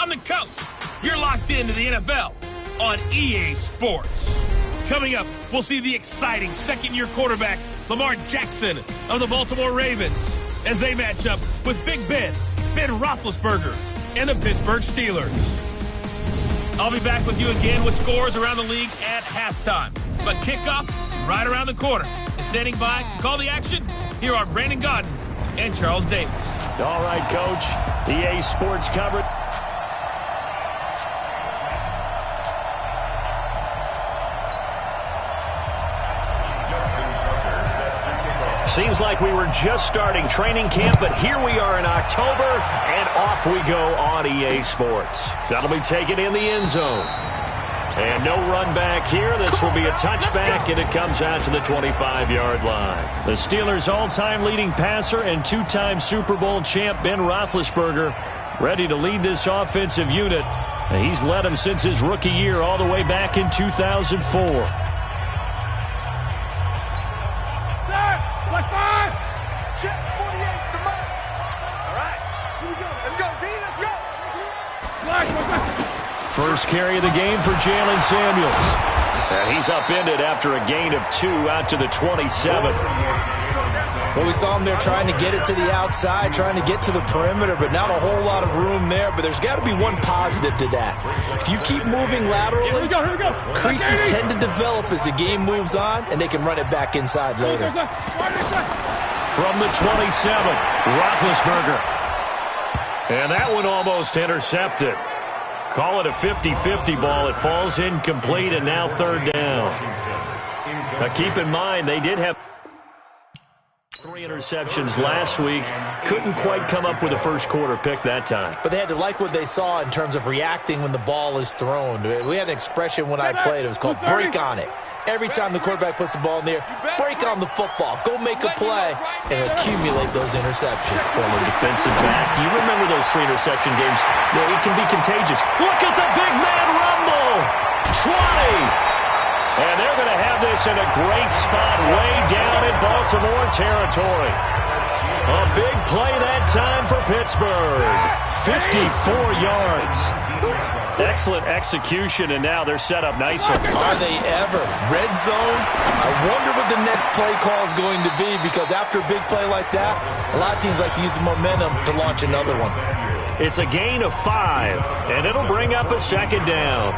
on the coast. You're locked into the NFL on EA Sports. Coming up, we'll see the exciting second-year quarterback Lamar Jackson of the Baltimore Ravens as they match up with Big Ben Roethlisberger, and the Pittsburgh Steelers. I'll be back with you again with scores around the league at halftime. But kickoff right around the corner. And standing by to call the action, here are Brandon Godden and Charles Davis. All right, Coach. EA Sports coverage. Seems like we were just starting training camp, but here we are in October, and off we go on EA Sports. That'll be taken in the end zone. And no run back here. This will be a touchback, and it comes out to the 25-yard line. The Steelers' all-time leading passer and two-time Super Bowl champ Ben Roethlisberger ready to lead this offensive unit. He's led them since his rookie year all the way back in 2004. First carry of the game for Jalen Samuels. And he's upended after a gain of 2 out to the 27. Well, we saw him there trying to get it to the outside, trying to get to the perimeter, but not a whole lot of room there. But there's got to be one positive to that. If you keep moving laterally, creases tend to develop as the game moves on, and they can run it back inside later. From the 27, Roethlisberger. And that one almost intercepted. Call it a 50-50 ball. It falls incomplete, and now third down. Now keep in mind, they did have 3 interceptions last week. Couldn't quite come up with a first quarter pick that time. But they had to like what they saw in terms of reacting when the ball is thrown. We had an expression when I played. It was called break on it. Every time the quarterback puts the ball in the air, break on the football. Go make a play and accumulate those interceptions. Former defensive back. You remember those 3 interception games. It can be contagious. Look at the big man rumble. 20. And they're going to have this in a great spot way down in Baltimore territory. A big play that time for Pittsburgh. 54 yards. Excellent execution, and now they're set up nicely. Are they ever? Red zone? I wonder what the next play call is going to be, because after a big play like that, a lot of teams like to use the momentum to launch another one. It's a gain of 5, and it'll bring up a second down.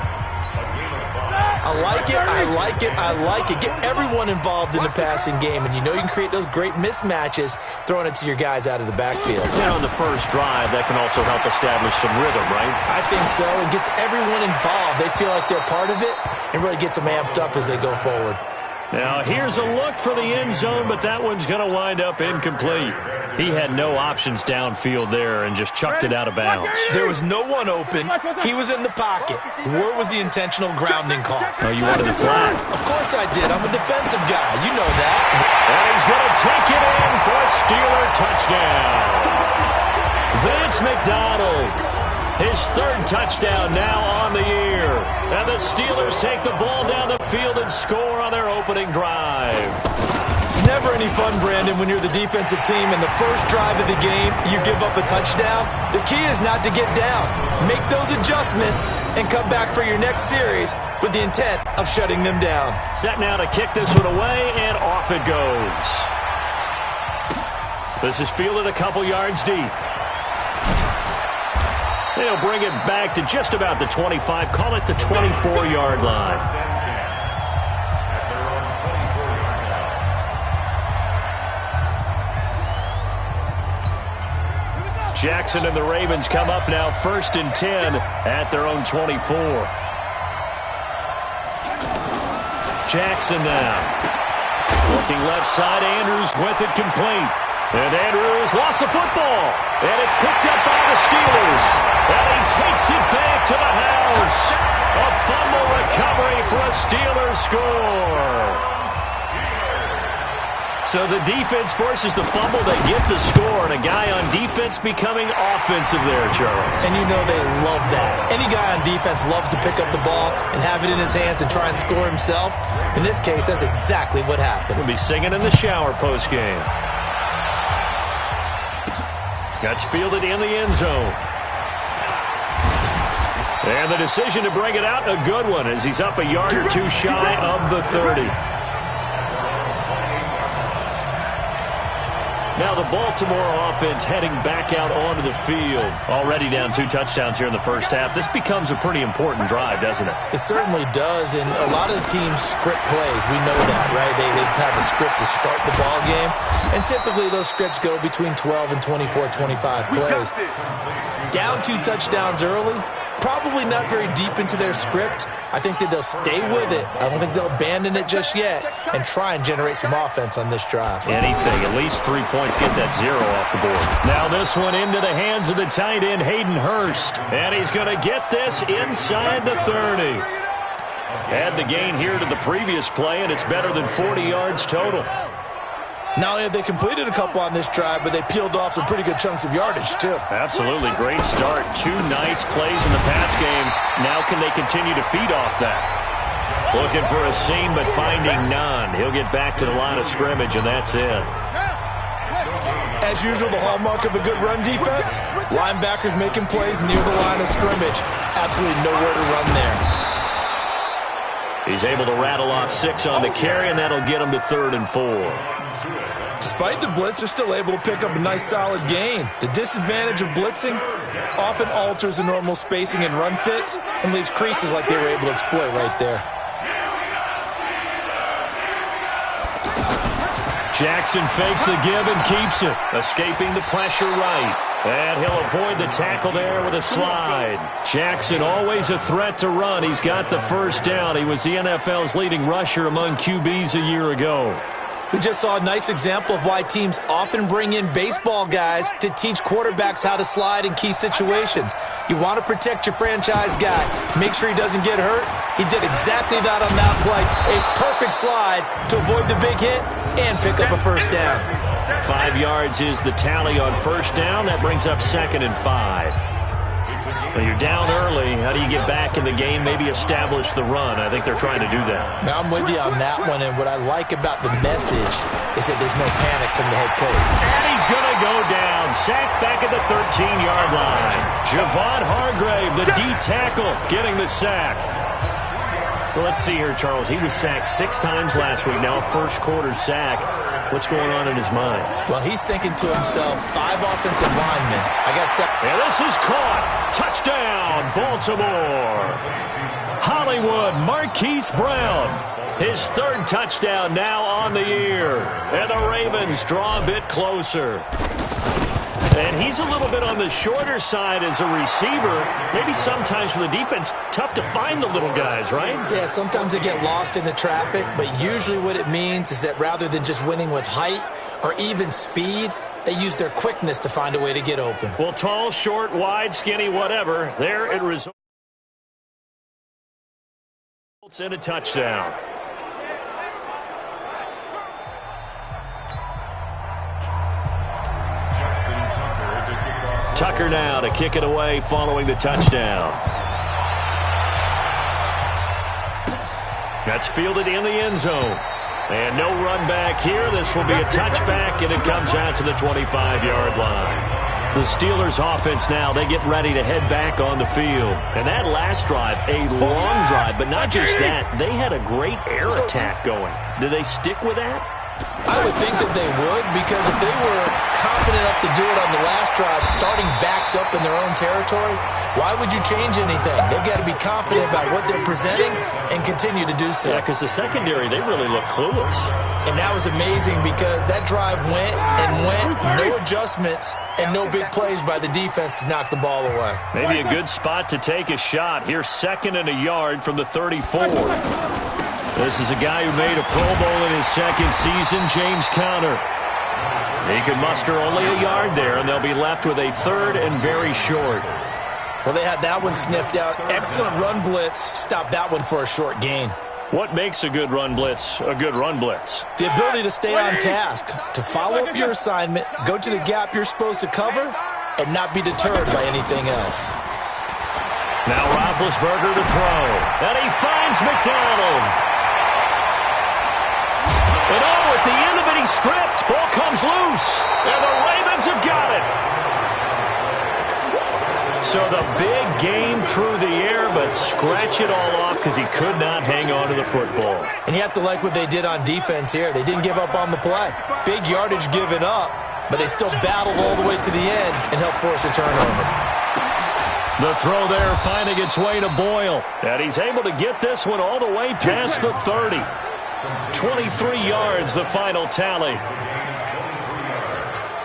I like it, I like it, I like it. Get everyone involved in the passing game, and you know you can create those great mismatches throwing it to your guys out of the backfield. And on the first drive, that can also help establish some rhythm, right? I think so. It gets everyone involved. They feel like they're part of it, and really gets them amped up as they go forward. Now, here's a look for the end zone, but that one's going to wind up incomplete. He had no options downfield there and just chucked it out of bounds. There was no one open. He was in the pocket. Where was the intentional grounding call? Oh, you wanted the flag? Of course I did. I'm a defensive guy. You know that. And he's going to take it in for a Steeler touchdown. Vince McDonald. His 3rd touchdown now on the year. And the Steelers take the ball down the field and score on their opening drive. It's never any fun, Brandon, when you're the defensive team and the first drive of the game, you give up a touchdown. The key is not to get down. Make those adjustments and come back for your next series with the intent of shutting them down. Set now to kick this one away, and off it goes. This is fielded a couple yards deep. They'll bring it back to just about the 25. Call it the 24-yard line. Jackson and the Ravens come up now 1st and 10 at their own 24. Jackson now. Looking left side, Andrews with it complete. And Andrews lost the football. And it's picked up by the Steelers. And he takes it back to the house. A fumble recovery for a Steelers score. So the defense forces the fumble. They get the score. And a guy on defense becoming offensive there, Charles. And you know they love that. Any guy on defense loves to pick up the ball and have it in his hands and try and score himself. In this case, that's exactly what happened. We'll be singing in the shower postgame. Gets fielded in the end zone. And the decision to bring it out, a good one, as he's up a yard or two shy of the 30. Now the Baltimore offense heading back out onto the field. Already down 2 touchdowns here in the first half. This becomes a pretty important drive, doesn't it? It certainly does, and a lot of the teams script plays. We know that, right? They have a script to start the ball game, and typically those scripts go between 12 and 24, 25 plays. Down 2 touchdowns early, probably not very deep into their script. I think that they'll stay with it. I don't think they'll abandon it just yet and try and generate some offense on this drive. Anything, at least 3 points, get that 0 off the board. Now this one into the hands of the tight end, Hayden Hurst. And he's going to get this inside the 30. Add the gain here to the previous play, and it's better than 40 yards total. Not only have they completed a couple on this drive, but they peeled off some pretty good chunks of yardage, too. Absolutely. Great start. 2 nice plays in the pass game. Now can they continue to feed off that? Looking for a seam, but finding none. He'll get back to the line of scrimmage, and that's it. As usual, the hallmark of a good run defense, linebackers making plays near the line of scrimmage. Absolutely nowhere to run there. He's able to rattle off 6 on the carry, and that'll get him to 3rd and 4. Despite the blitz, they're still able to pick up a nice solid gain. The disadvantage of blitzing often alters the normal spacing and run fits and leaves creases like they were able to exploit right there. Jackson fakes the give and keeps it, escaping the pressure right. And he'll avoid the tackle there with a slide. Jackson always a threat to run. He's got the first down. He was the NFL's leading rusher among QBs a year ago. We just saw a nice example of why teams often bring in baseball guys to teach quarterbacks how to slide in key situations. You want to protect your franchise guy. Make sure he doesn't get hurt. He did exactly that on that play. A perfect slide to avoid the big hit and pick up a first down. 5 yards is the tally on first down. That brings up 2nd and 5. When you're down early, how do you get back in the game, maybe establish the run? I think they're trying to do that. Now, I'm with you on that one, and what I like about the message is that there's no panic from the head coach. And he's going to go down, sacked back at the 13-yard line. Javon Hargrave, the D tackle, getting the sack. Well, let's see here, Charles. He was sacked 6 times last week, now a first-quarter sack. What's going on in his mind? Well, he's thinking to himself, 5 offensive linemen. I got 7. And this is caught. Touchdown, Baltimore. Hollywood Marquise Brown. His 3rd touchdown now on the year. And the Ravens draw a bit closer. And he's a little bit on the shorter side as a receiver. Maybe sometimes for the defense, tough to find the little guys, right? Yeah, sometimes they get lost in the traffic, but usually what it means is that rather than just winning with height or even speed, they use their quickness to find a way to get open. Well, tall, short, wide, skinny, whatever, there it results in a touchdown. Tucker now to kick it away following the touchdown. That's fielded in the end zone. And no run back here. This will be a touchback, and it comes out to the 25-yard line. The Steelers offense now, they get ready to head back on the field. And that last drive, a long drive, but not just that. They had a great air attack going. Do they stick with that? I would think that they would, because if they were confident enough to do it on the last drive, starting backed up in their own territory, why would you change anything? They've got to be confident about what they're presenting and continue to do so. Yeah, because the secondary, they really look clueless. And that was amazing because that drive went and went, no adjustments, and no big plays by the defense to knock the ball away. Maybe a good spot to take a shot. Here's 2nd and a yard from the 34. This is a guy who made a Pro Bowl in his 2nd season, James Conner. He could muster only a yard there, and they'll be left with a 3rd and very short. Well, they had that one sniffed out. Excellent run blitz. Stopped that one for a short gain. What makes a good run blitz a good run blitz? The ability to stay on task, to follow up your assignment, go to the gap you're supposed to cover, and not be deterred by anything else. Now Roethlisberger to throw, and he finds McDonald. And oh, at the end of it, he stripped. Ball comes loose. And the Ravens have got it. So the big gain through the air scratch it all off because he could not hang on to the football. And you have to like what they did on defense here. They didn't give up on the play. Big yardage given up, but they still battled all the way to the end and helped force a turnover. The throw there finding its way to Boyle. And he's able to get this one all the way past the 30. 23 yards, the final tally.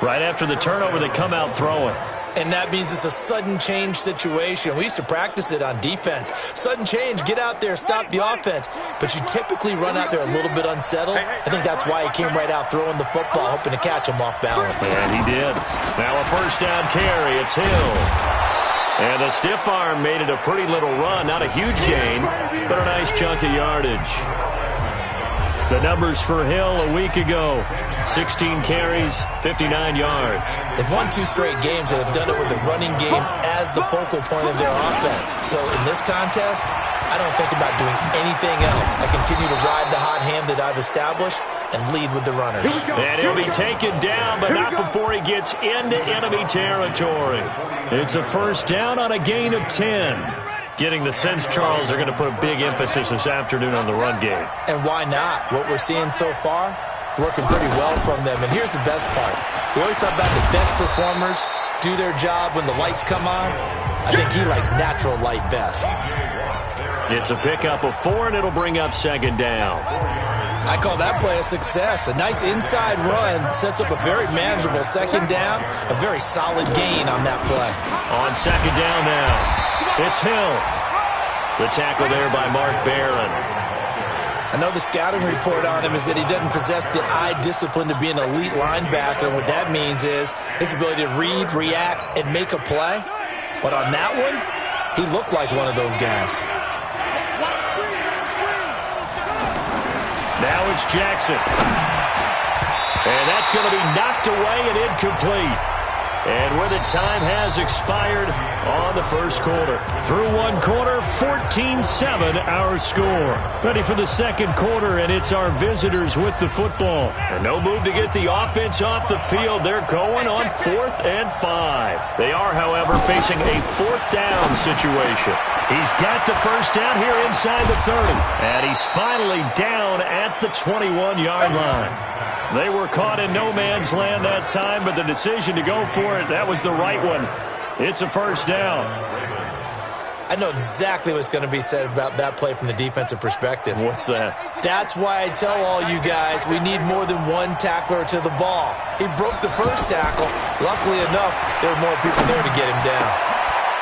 Right after the turnover, they come out throwing. And that means it's a sudden change situation. We used to practice it on defense. Sudden change, get out there, stop the offense. But you typically run out there a little bit unsettled. I think that's why he came right out throwing the football, hoping to catch him off balance. And he did. Now a first down carry. It's Hill. And the stiff arm made it a pretty little run. Not a huge gain, but a nice chunk of yardage. The numbers for Hill a week ago. 16 carries, 59 yards. They've won 2 straight games and have done it with the running game as the focal point of their offense. So in this contest, I don't think about doing anything else. I continue to ride the hot hand that I've established and lead with the runners. And he'll be taken down, but not before he gets into enemy territory. It's a first down on a gain of 10. Getting the sense, Charles, they're going to put a big emphasis this afternoon on the run game. And why not? What we're seeing so far, it's working pretty well from them. And here's the best part. We always talk about the best performers do their job when the lights come on. I think he likes natural light best. It's a pickup of 4, and it'll bring up second down. I call that play a success. A nice inside run sets up a very manageable second down. A very solid gain on that play. On second down now, it's Hill. The tackle there by Mark Barron. I know the scouting report on him is that he doesn't possess the eye discipline to be an elite linebacker. What that means is his ability to read, react, and make a play. But on that one, he looked like one of those guys. Now it's Jackson. And that's going to be knocked away and incomplete. And where the time has expired on the first quarter. Through one quarter, 14-7 our score. Ready for the second quarter, and it's our visitors with the football. And no move to get the offense off the field. They're going on 4th and 5. They are, however, facing a 4th down situation. He's got the first down here inside the 30. And he's finally down at the 21-yard line. They were caught in no man's land that time, but the decision to go for it, that was the right one. It's a first down. I know exactly what's going to be said about that play from the defensive perspective. What's that? That's why I tell all you guys we need more than one tackler to the ball. He broke the first tackle. Luckily enough, there were more people there to get him down.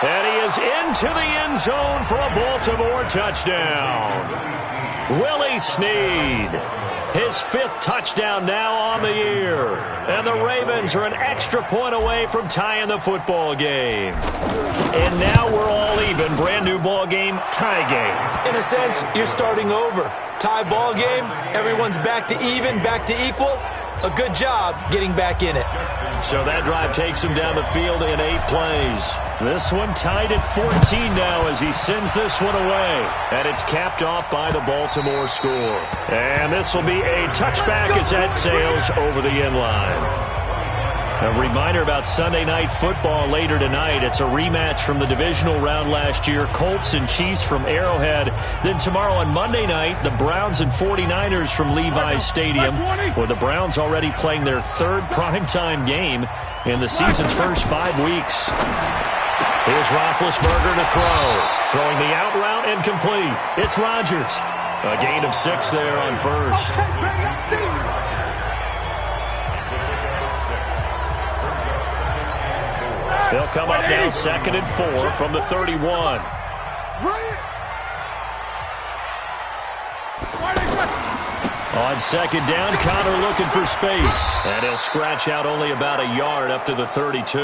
And he is into the end zone for a Baltimore touchdown. Willie Snead. His 5th touchdown now on the year. And the Ravens are an extra point away from tying the football game. And now we're all even. Brand new ball game, tie game. In a sense, you're starting over. Tie ball game, everyone's back to even, back to equal. A good job getting back in it. So that drive takes him down the field in 8 plays. This one tied at 14 now as he sends this one away. And it's capped off by the Baltimore score. And this will be a touchback as that sails over the end line. A reminder about Sunday Night Football later tonight. It's a rematch from the divisional round last year. Colts and Chiefs from Arrowhead. Then tomorrow on Monday night, the Browns and 49ers from Levi's Stadium, with the Browns already playing their 3rd primetime game in the season's first 5 weeks. Here's Roethlisberger to throw. Throwing the out route and complete. It's Rodgers. A gain of 6 there on first. They'll come up now 2nd and 4 from the 31. On second down, Connor looking for space. And he'll scratch out only about a yard up to the 32.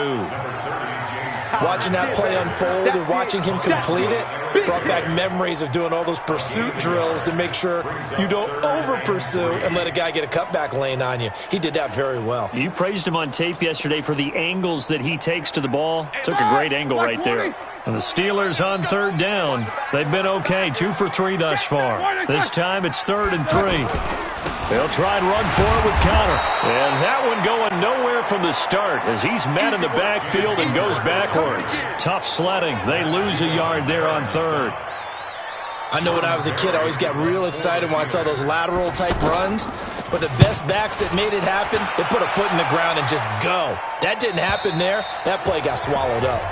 Watching that play unfold and watching him complete it brought back memories of doing all those pursuit drills to make sure you don't over-pursue and let a guy get a cutback lane on you. He did that very well. You praised him on tape yesterday for the angles that he takes to the ball. Took a great angle right there. And the Steelers on 3rd down. They've been okay, 2 for 3 thus far. This time it's 3rd and 3. They'll try and run for it with Connor. And that one going nowhere from the start as he's met in the backfield and goes backwards. Tough sledding. They lose a yard there on 3rd. I know when I was a kid, I always got real excited when I saw those lateral-type runs. But the best backs that made it happen, they put a foot in the ground and just go. That didn't happen there. That play got swallowed up.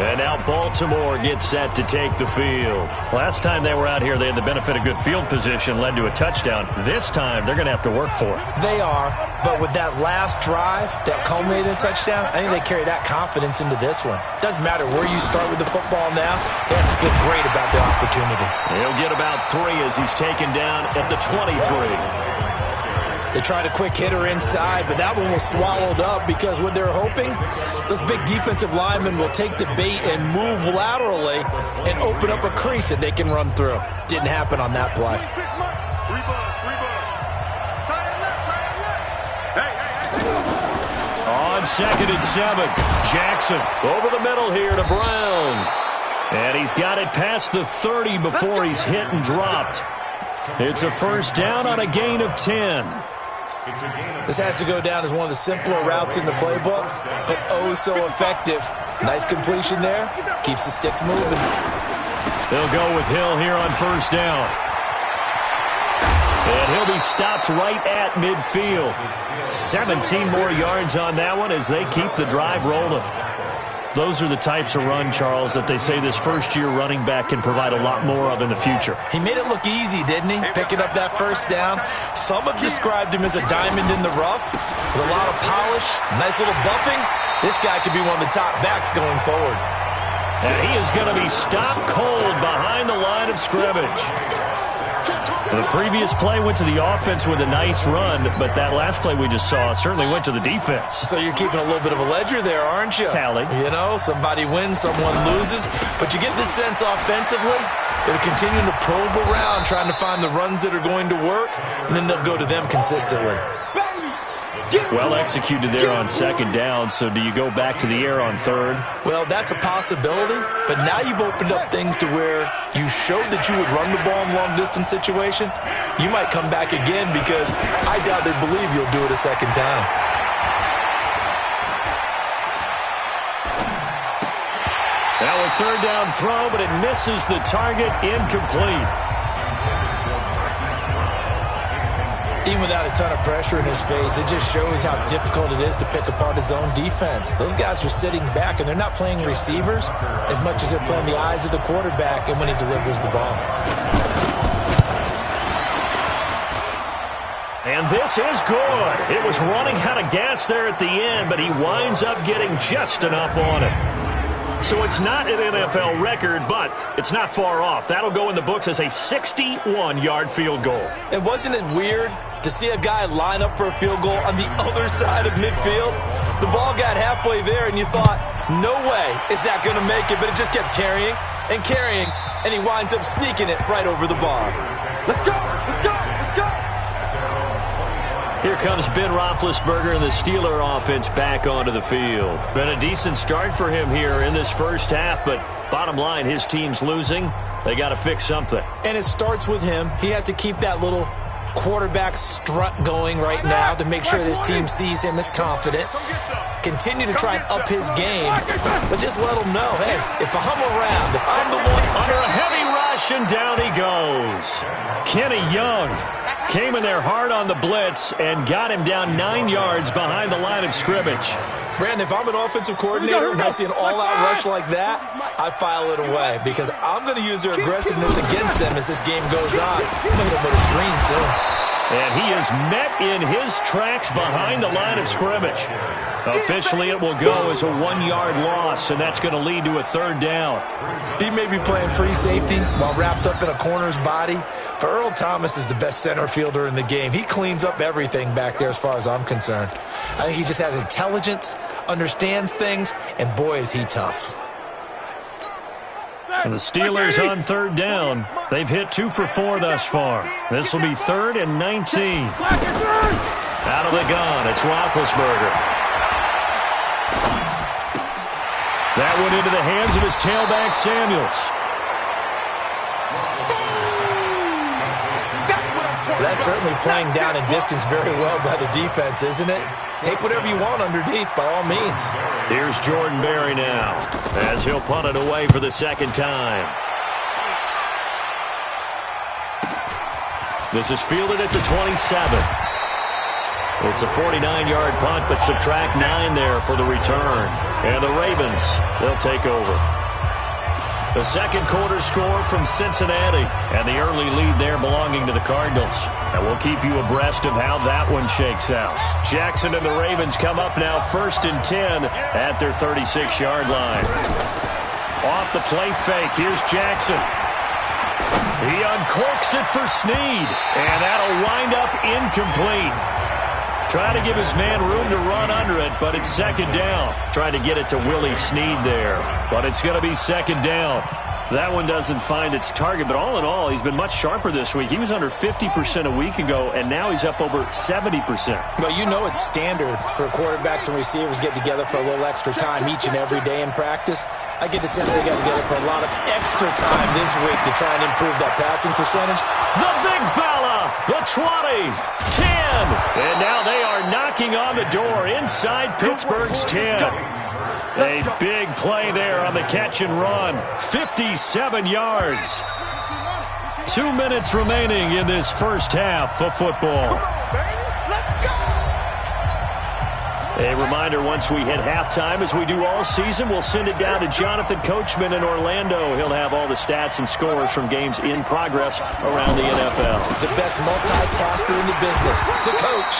And now Baltimore gets set to take the field. Last time they were out here, they had the benefit of good field position, led to a touchdown. This time, they're going to have to work for it. They are, but with that last drive that culminated in a touchdown, I think they carry that confidence into this one. Doesn't matter where you start with the football now, they have to feel great about their opportunity. He'll get about 3 as he's taken down at the 23. They tried a quick hitter inside, but that one was swallowed up because what they're hoping, those big defensive linemen will take the bait and move laterally and open up a crease that they can run through. Didn't happen on that play. On 2nd and 7, Jackson over the middle here to Brown. And he's got it past the 30 before he's hit and dropped. It's a first down on a gain of 10. This has to go down as one of the simpler routes in the playbook, but oh so effective. Nice completion there. Keeps the sticks moving. They'll go with Hill here on first down. And he'll be stopped right at midfield. 17 more yards on that one as they keep the drive rolling. Those are the types of run, Charles, that they say this first-year running back can provide a lot more of in the future. He made it look easy, didn't he? Picking up that first down. Some have described him as a diamond in the rough with a lot of polish, nice little buffing. This guy could be one of the top backs going forward. And he is going to be stopped cold behind the line of scrimmage. The previous play went to the offense with a nice run, but that last play we just saw certainly went to the defense. So you're keeping a little bit of a ledger there, aren't you? Tally. You know, somebody wins, someone loses. But you get this sense offensively, they're continuing to probe around, trying to find the runs that are going to work, and then they'll go to them consistently. Well executed there on 2nd down, so do you go back to the air on 3rd? Well, that's a possibility, but now you've opened up things to where you showed that you would run the ball in long-distance situation. You might come back again because I doubt they believe you'll do it a second time. Now a 3rd down throw, but it misses the target, incomplete. Even without a ton of pressure in his face, it just shows how difficult it is to pick apart his own defense. Those guys are sitting back, and they're not playing receivers as much as they're playing the eyes of the quarterback and when he delivers the ball. And this is good. It was running out of gas there at the end, but he winds up getting just enough on it. So it's not an NFL record, but it's not far off. That'll go in the books as a 61-yard field goal. And wasn't it weird to see a guy line up for a field goal on the other side of midfield? The ball got halfway there, and you thought, no way is that going to make it, but it just kept carrying and carrying, and he winds up sneaking it right over the bar. Let's go! Let's go! Let's go! Here comes Ben Roethlisberger and the Steeler offense back onto the field. Been a decent start for him here in this first half, but bottom line, his team's losing. They got to fix something. And it starts with him. He has to keep that little quarterback strut going right now to make sure that his team sees him as confident. Continue to try and up his game, but just let him know, hey, if I'm around, if I'm the one. Under a heavy rush, and down he goes. Kenny Young came in there hard on the blitz and got him down 9 yards behind the line of scrimmage. Brandon, if I'm an offensive coordinator and I see an all-out rush like that, I file it away because I'm going to use their aggressiveness against them as this game goes on. I'm going to hit him with a screen soon. And he is met in his tracks behind the line of scrimmage. Officially, it will go as a 1-yard loss, and that's going to lead to a 3rd down. He may be playing free safety while wrapped up in a corner's body, but Earl Thomas is the best center fielder in the game. He cleans up everything back there as far as I'm concerned. I think he just has intelligence, understands things, and boy, is he tough. And the Steelers on 3rd down. They've hit 2 for 4 thus far. This will be 3rd and 19. Out of the gun, it's Roethlisberger. That went into the hands of his tailback, Samuels. That's certainly playing down in distance very well by the defense, isn't it? Take whatever you want underneath, by all means. Here's Jordan Berry now as he'll punt it away for the second time. This is fielded at the 27. It's a 49-yard punt, but subtract 9 there for the return. And the Ravens, they'll take over. The second quarter score from Cincinnati, and the early lead there belonging to the Cardinals. And we'll keep you abreast of how that one shakes out. Jackson and the Ravens come up now 1st and 10 at their 36-yard line. Off the play fake, here's Jackson. He uncorks it for Snead, and that'll wind up incomplete. Trying to give his man room to run under it, but it's second down. Trying to get it to Willie Snead there, but it's going to be second down. That one doesn't find its target, but all in all, he's been much sharper this week. He was under 50% a week ago, and now he's up over 70%. Well, you know it's standard for quarterbacks and receivers get together for a little extra time each and every day in practice. I get the sense they got together for a lot of extra time this week to try and improve that passing percentage. The big fella, the 20, 10, and now they are knocking on the door inside Pittsburgh's 10. A big play there on the catch and run. 57 yards. 2 minutes remaining in this first half of football. A reminder, once we hit halftime, as we do all season, we'll send it down to Jonathan Coachman in Orlando. He'll have all the stats and scores from games in progress around the NFL. The best multitasker in the business, the coach.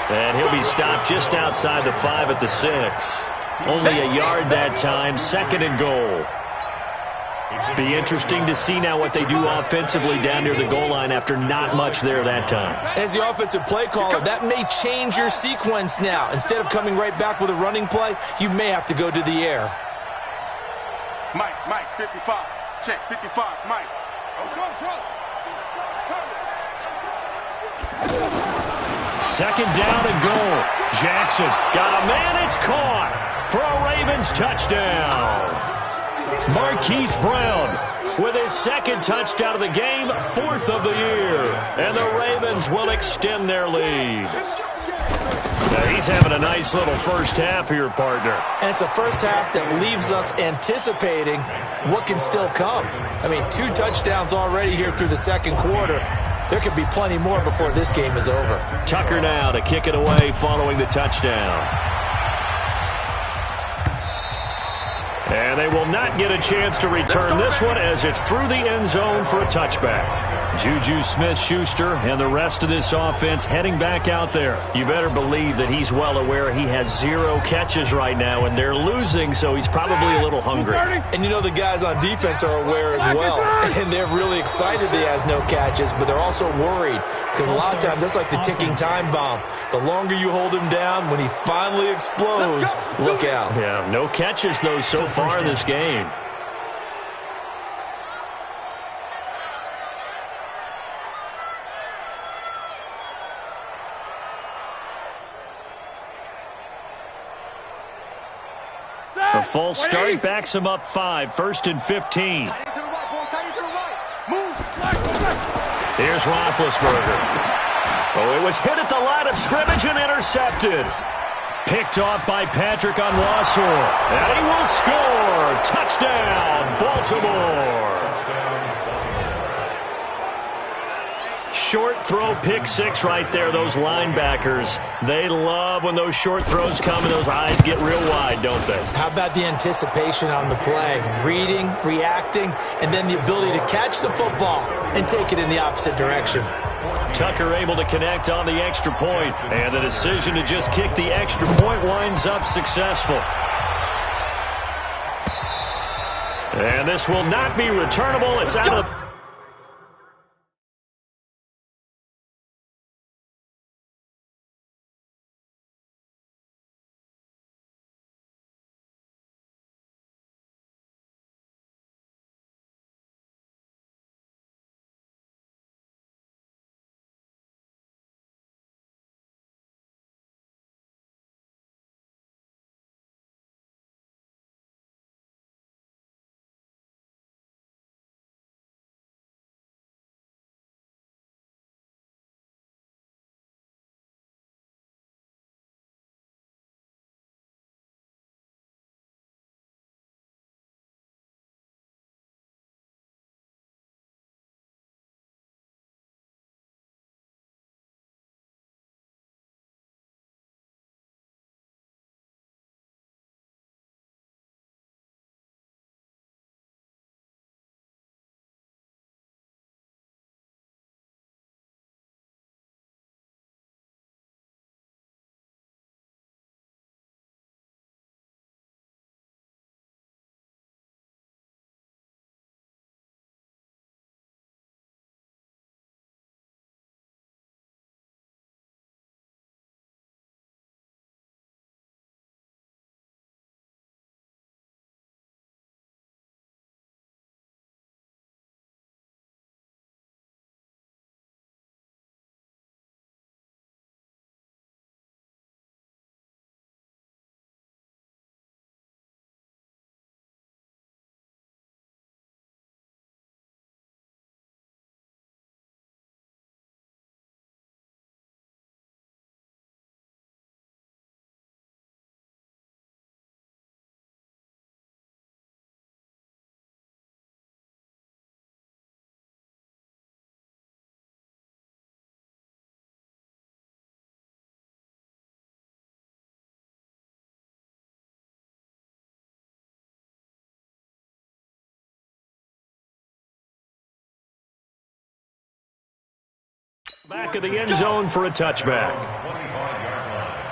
And he'll be stopped just outside the 5 at the 6. Only a yard that time, 2nd and goal. Be interesting to see now what they do offensively down near the goal line after not much there that time. As the offensive play caller, that may change your sequence now. Instead of coming right back with a running play, you may have to go to the air. Mike, 55. Check, 55, Mike. Second down and goal. Jackson got a man, it's caught for a Ravens touchdown. Marquise Brown with his second touchdown of the game, 4th of the year. And the Ravens will extend their lead. Now he's having a nice little first half here, partner. And it's a first half that leaves us anticipating what can still come. I mean, 2 touchdowns already here through the second quarter. There could be plenty more before this game is over. Tucker now to kick it away following the touchdown. And they will not get a chance to return this one as it's through the end zone for a touchback. Juju Smith-Schuster and the rest of this offense heading back out there. You better believe that he's well aware he has 0 catches right now, and they're losing, so he's probably a little hungry. And you know the guys on defense are aware as well. And they're really excited he has no catches, but they're also worried because a lot of times that's like the ticking time bomb. The longer you hold him down, when he finally explodes, look out. Yeah, no catches, though, so far in this game. The false start backs him up 5, 1st and 15. Here's Roethlisberger. Oh, it was hit at the line of scrimmage and intercepted. Picked off by Patrick Onwuasor. And he will score. Touchdown, Baltimore. Short throw, pick 6 right there. Those linebackers, they love when those short throws come and those eyes get real wide, don't they? How about the anticipation on the play? Reading, reacting, and then the ability to catch the football and take it in the opposite direction. Tucker able to connect on the extra point, and the decision to just kick the extra point winds up successful. And this will not be returnable. It's out of the Back of the end zone for a touchback.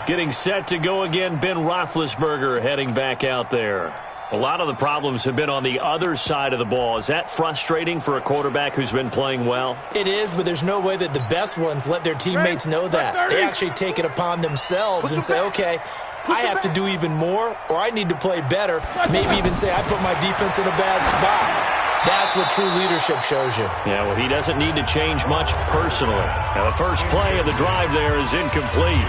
Getting set to go again, Ben Roethlisberger heading back out there. A lot of the problems have been on the other side of the ball. Is that frustrating for a quarterback who's been playing well? It is, but there's no way that the best ones let their teammates know that. They actually take it upon themselves and say, okay, I have to do even more, or I need to play better. Maybe even say, I put my defense in a bad spot. That's what true leadership shows you. Yeah, well, he doesn't need to change much personally. Now, the first play of the drive there is incomplete.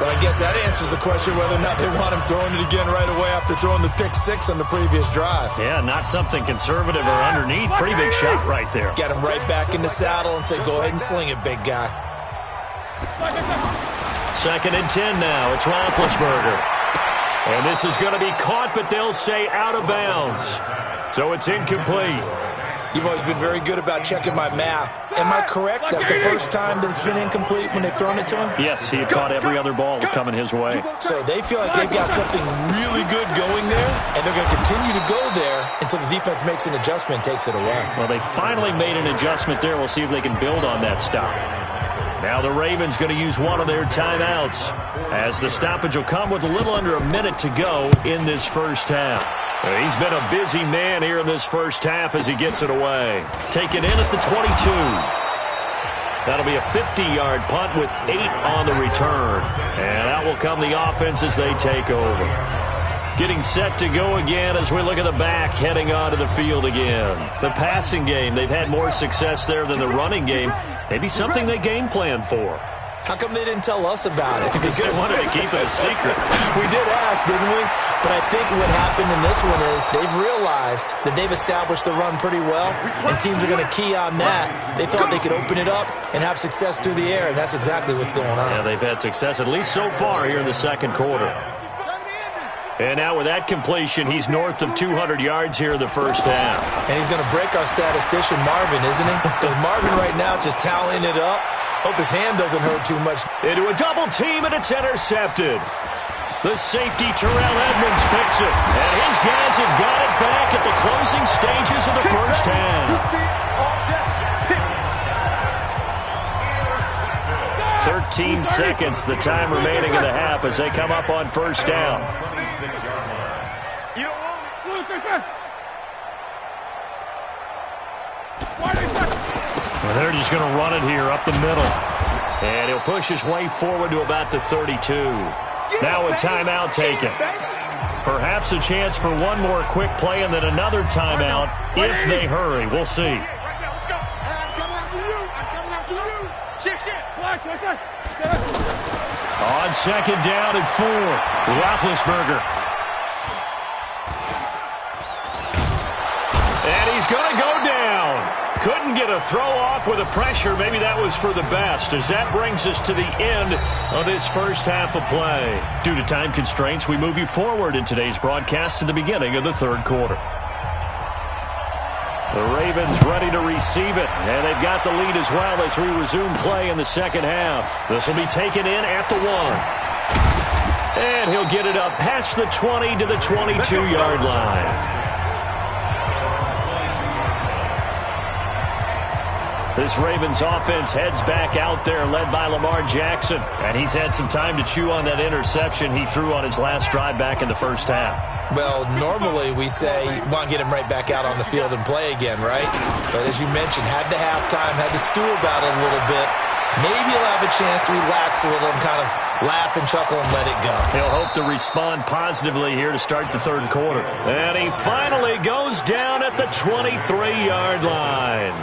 But I guess that answers the question whether or not they want him throwing it again right away after throwing the pick six on the previous drive. Yeah, not something conservative or underneath. Pretty big shot right there. Get him right back in the saddle and say, go ahead and sling it, big guy. 2nd and 10 now. It's Roethlisberger. And this is going to be caught, but they'll say out of bounds. So it's incomplete. You've always been very good about checking my math. Am I correct? That's the first time that it's been incomplete when they've thrown it to him? Yes, he had caught every other ball coming his way. So they feel like they've got something really good going there, and they're going to continue to go there until the defense makes an adjustment and takes it away. Well, they finally made an adjustment there. We'll see if they can build on that stop. Now the Ravens going to use one of their timeouts, as the stoppage will come with a little under a minute to go in this first half. He's been a busy man here in this first half as he gets it away. Taken in at the 22. That'll be a 50-yard punt with 8 on the return. And out will come the offense as they take over. Getting set to go again as we look at the back heading onto the field again. The passing game, they've had more success there than the running game. Maybe something they game plan for. How come they didn't tell us about it? Because they wanted to keep it a secret. We did ask, didn't we? But I think what happened in this one is they've realized that they've established the run pretty well, and teams are going to key on that. They thought they could open it up and have success through the air, and that's exactly what's going on. Yeah, they've had success, at least so far here in the second quarter. And now with that completion, he's north of 200 yards here in the first half. And he's going to break our statistician, Marvin, isn't he? Because Marvin right now is just tallying it up. Hope his hand doesn't hurt too much. Into a double team, and it's intercepted. The safety, Terrell Edmonds, picks it. And his guys have got it back at the closing stages of the first half. 13 seconds, the time remaining in the half as they come up on first down. Well, they're just going to run it here up the middle. And he'll push his way forward to about the 32. Now a timeout taken. Perhaps a chance for one more quick play and then another timeout if they hurry. We'll see. On second down and 4, Roethlisberger. And he's going to go down. Couldn't get a throw off with the pressure. Maybe that was for the best, as that brings us to the end of this first half of play. Due to time constraints, we move you forward in today's broadcast to the beginning of the third quarter. The Ravens ready to receive it, and they've got the lead as well as we resume play in the second half. This will be taken in at the 1. And he'll get it up past the 20 to the 22-yard line. This Ravens offense heads back out there, led by Lamar Jackson. And he's had some time to chew on that interception he threw on his last drive back in the first half. Well, normally we say, want to get him right back out on the field and play again, right? But as you mentioned, had the halftime, had to stew about it a little bit. Maybe he'll have a chance to relax a little and kind of laugh and chuckle and let it go. He'll hope to respond positively here to start the third quarter. And he finally goes down at the 23-yard line.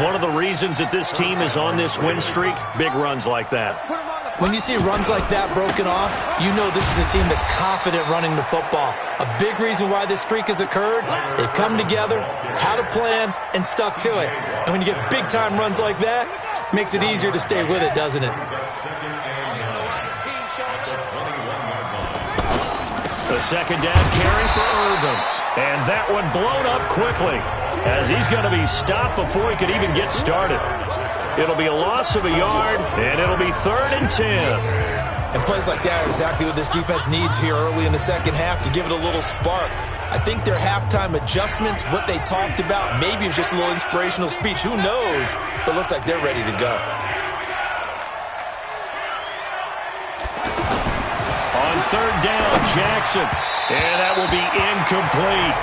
One of the reasons that this team is on this win streak, big runs like that. When you see runs like that broken off, you know this is a team that's confident running the football. A big reason why this streak has occurred, they've come together, had a plan, and stuck to it. And when you get big-time runs like that, it makes it easier to stay with it, doesn't it? The second down carry for Irvin. And that one blown up quickly, as he's going to be stopped before he could even get started. It'll be a loss of a yard, and it'll be 3rd and 10. And plays like that are exactly what this defense needs here early in the second half to give it a little spark. I think their halftime adjustments, what they talked about, maybe it was just a little inspirational speech. Who knows? But it looks like they're ready to go. On third down, Jackson. And that will be incomplete.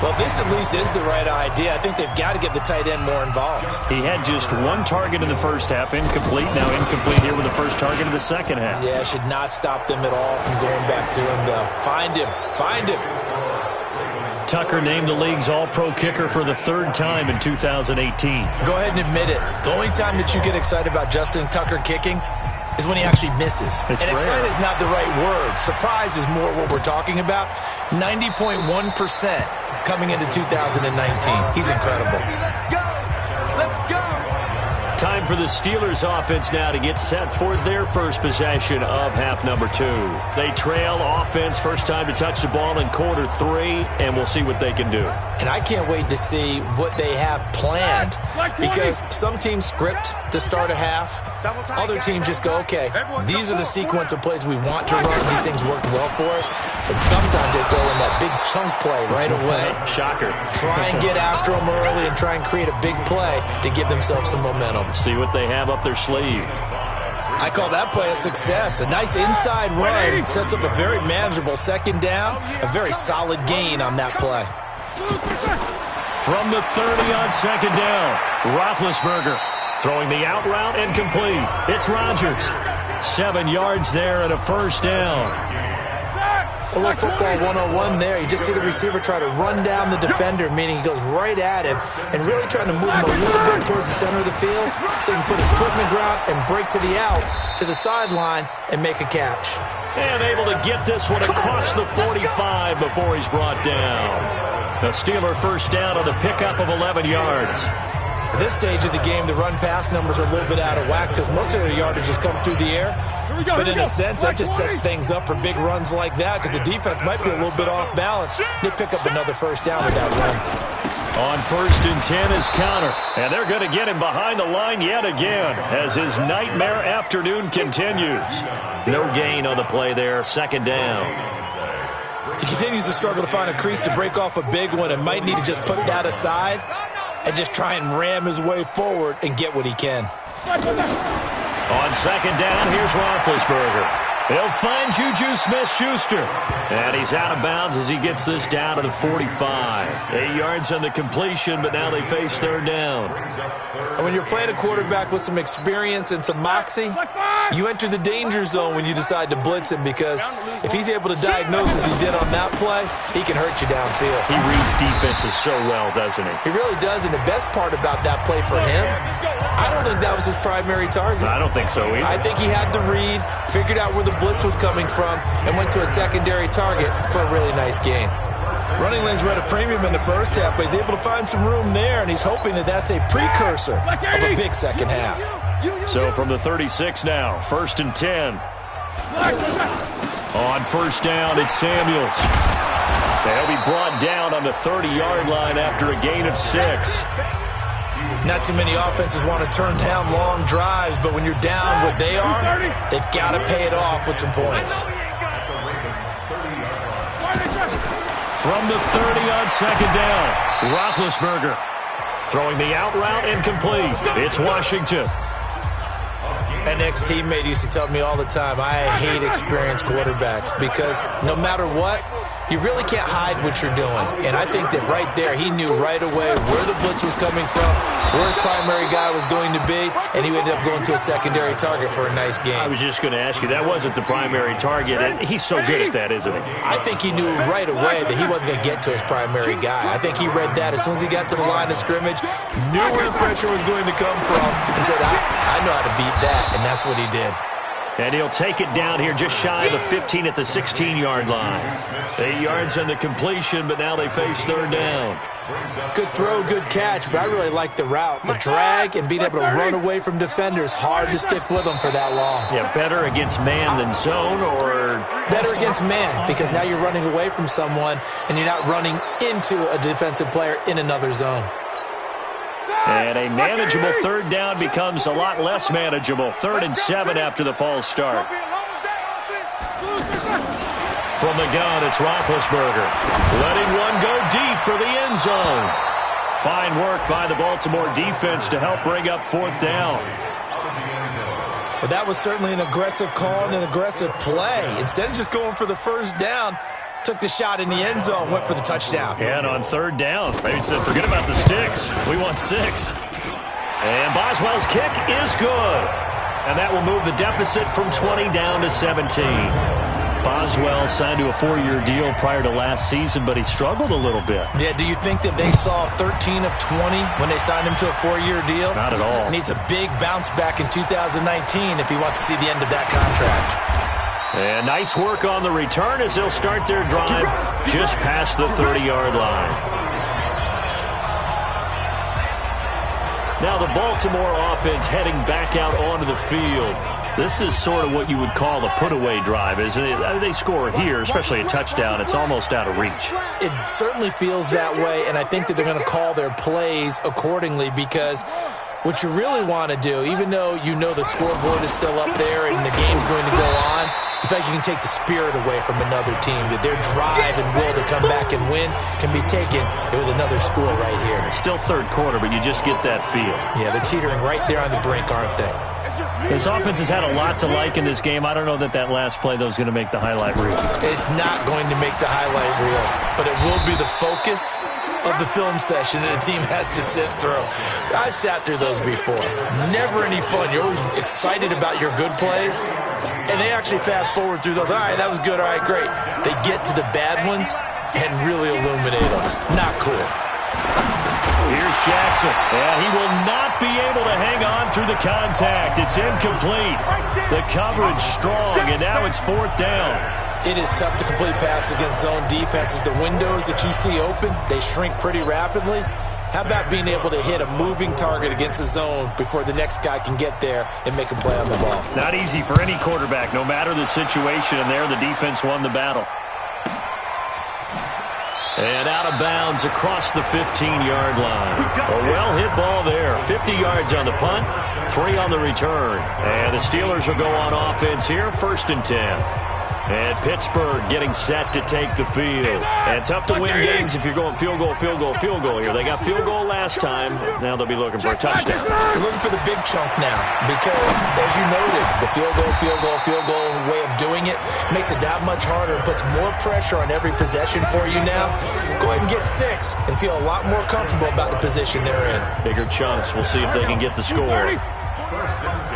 Well, this at least is the right idea. I think they've got to get the tight end more involved. He had just one target in the first half, incomplete. Now incomplete here with the first target of the second half. Yeah, should not stop them at all from going back to him, though. Find him. Find him. Tucker named the league's all-pro kicker for the third time in 2018. Go ahead and admit it. The only time that you get excited about Justin Tucker kicking is when he actually misses. It's and rare. excited is not the right word. Surprise is more what we're talking about. 90.1% coming into 2019. He's incredible. Time for the Steelers offense now to get set for their first possession of half number 2. They trail offense, first time to touch the ball in quarter 3, and we'll see what they can do. And I can't wait to see what they have planned, because some teams script to start a half. Other teams just go, okay, these are the sequence of plays we want to run. These things worked well for us. And sometimes they throw in that big chunk play right away. Shocker. Try and get after them early and try and create a big play to give themselves some momentum. See what they have up their sleeve. I call that play a success. A nice inside run sets up a very manageable second down. A very solid gain on that play. From the 30 on second down, Roethlisberger throwing the out route and complete. It's Rodgers. 7 yards there and a first down. A little football 101 there. You just see the receiver try to run down the defender, meaning he goes right at him and really trying to move him a little bit towards the center of the field so he can put his foot in the ground and break to the out, to the sideline, and make a catch. And able to get this one across the 45 before he's brought down. The Steeler first down on the pickup of 11 yards. At this stage of the game, the run-pass numbers are a little bit out of whack because most of their yardage has come through the air. But in a sense, that just sets things up for big runs like that because the defense might be a little bit off balance. They pick up another first down with that run. On first and 10 is Connor. And they're going to get him behind the line yet again as his nightmare afternoon continues. No gain on the play there. Second down. He continues to struggle to find a crease to break off a big one and might need to just put that aside and just try and ram his way forward and get what he can. On second down, here's Roethlisberger. He'll find Juju Smith-Schuster. And he's out of bounds as he gets this down to the 45. 8 yards on the completion, but now they face third down. And when you're playing a quarterback with some experience and some moxie, you enter the danger zone when you decide to blitz him, because if he's able to diagnose as he did on that play, he can hurt you downfield. He reads defenses so well, doesn't he? He really does, and the best part about that play for him, I don't think that was his primary target. I don't think so either. I think he had the read, figured out where the blitz was coming from, and went to a secondary target for a really nice gain. Running lanes were at a premium in the first half, but he's able to find some room there, and he's hoping that that's a precursor of a big second half. So from the 36 now, first and 10. On first down, it's Samuels. They'll be brought down on the 30-yard line after a gain of 6. Not too many offenses want to turn down long drives, but when you're down what they are, they've got to pay it off with some points. From the 30 on second down, Roethlisberger throwing the out route incomplete. It's Washington. An ex-teammate used to tell me all the time, I hate experienced quarterbacks because no matter what, you really can't hide what you're doing. And I think that right there, he knew right away where the blitz was coming from, where his primary guy was going to be, and he ended up going to a secondary target for a nice game. I was just going to ask you, that wasn't the primary target, and he's so good at that, isn't he? I think he knew right away that he wasn't going to get to his primary guy. I think he read that as soon as he got to the line of scrimmage, knew where the pressure was going to come from, and said, I know how to beat that, and that's what he did. And he'll take it down here just shy of the 15 at the 16-yard line. 8 yards on the completion, but now they face third down. Good throw, good catch, but I really like the route. The drag and being able to run away from defenders, hard to stick with them for that long. Yeah, better against man than zone, or? Better against man, because now you're running away from someone and you're not running into a defensive player in another zone. And a manageable third down becomes a lot less manageable. 3rd and 7 after the false start. From the gun, it's Roethlisberger. Letting one go deep for the end zone. Fine work by the Baltimore defense to help bring up 4th down. But that was certainly an aggressive call and an aggressive play. Instead of just going for the first down, took the shot in the end zone, went for the touchdown. And on 3rd down, maybe said, forget about the sticks. We want 6. And Boswell's kick is good. And that will move the deficit from 20 down to 17. Boswell signed to a 4-year deal prior to last season, but he struggled a little bit. Yeah, do you think that they saw 13 of 20 when they signed him to a 4-year deal? Not at all. Needs a big bounce back in 2019 if he wants to see the end of that contract. And nice work on the return as they'll start their drive just past the 30-yard line. Now the Baltimore offense heading back out onto the field. This is sort of what you would call a put-away drive, isn't it? They score here, especially a touchdown. It's almost out of reach. It certainly feels that way, and I think that they're going to call their plays accordingly because what you really want to do, even though you know the scoreboard is still up there and the game's going to go on, you feel like you can take the spirit away from another team, that their drive and will to come back and win can be taken with another score right here. It's still 3rd quarter, but you just get that feel. Yeah, they're teetering right there on the brink, aren't they? This offense has had a lot to like in this game. I don't know that last play, though, is going to make the highlight reel. It's not going to make the highlight reel, but it will be the focus of the film session that the team has to sit through. I've sat through those before. Never any fun. You're always excited about your good plays, and they actually fast forward through those. All right, that was good. All right, great. They get to the bad ones and really illuminate them. Not cool. Here's Jackson, and he will not be able to hang on through the contact. It's incomplete. The coverage strong, and now it's 4th down. It is tough to complete passes against zone defenses. The windows that you see open, they shrink pretty rapidly. How about being able to hit a moving target against a zone before the next guy can get there and make a play on the ball? Not easy for any quarterback, no matter the situation, and there the defense won the battle. And out of bounds across the 15-yard line. A well-hit ball there. 50 yards on the punt, 3 on the return. And the Steelers will go on offense here, 1st and 10. And Pittsburgh getting set to take the field. And tough to win games if you're going field goal here. They got field goal last time. Now they'll be looking for a touchdown. They're looking for the big chunk now because, as you noted, the field goal way of doing it makes it that much harder and puts more pressure on every possession for you now. Go ahead and get 6 and feel a lot more comfortable about the position they're in. Bigger chunks. We'll see if they can get the score.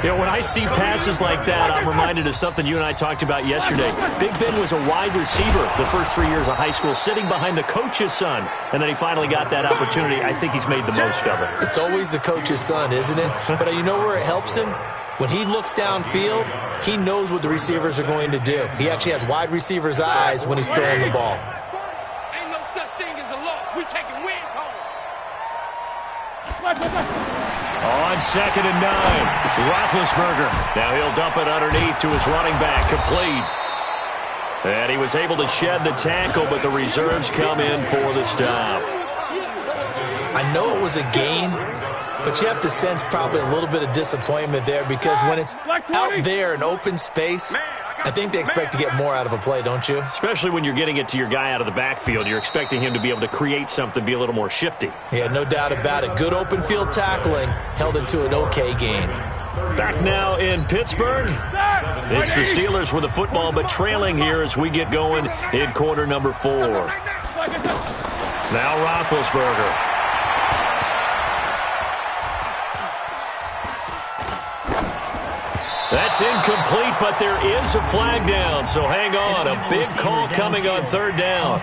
You know, when I see passes like that, I'm reminded of something you and I talked about yesterday. Big Ben was a wide receiver the first 3 years of high school, sitting behind the coach's son, and then he finally got that opportunity. I think he's made the most of it. It's always the coach's son, isn't it? But you know where it helps him? When he looks downfield, he knows what the receivers are going to do. He actually has wide receivers' eyes when he's throwing the ball. Ain't no such thing as a loss. We taking wins home. On 2nd and 9, Roethlisberger. Now he'll dump it underneath to his running back, complete. And he was able to shed the tackle, but the reserves come in for the stop. I know it was a gain, but you have to sense probably a little bit of disappointment there because when it's out there in open space, I think they expect to get more out of a play, don't you? Especially when you're getting it to your guy out of the backfield. You're expecting him to be able to create something, be a little more shifty. Yeah, no doubt about it. Good open field tackling held it to an okay gain. Back now in Pittsburgh. It's the Steelers with the football, but trailing here as we get going in quarter number 4. Now Roethlisberger. That's incomplete, but there is a flag down, so hang on. A big call coming on 3rd down.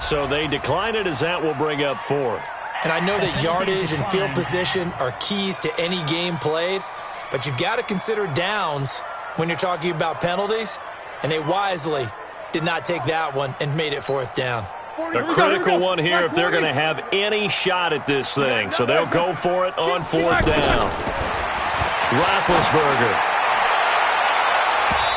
So they decline it as that will bring up 4th. And I know that yardage and field position are keys to any game played, but you've got to consider downs when you're talking about penalties, and they wisely did not take that one and made it 4th down. A critical one here if they're going to have any shot at this thing. So they'll go for it on 4th down. Roethlisberger.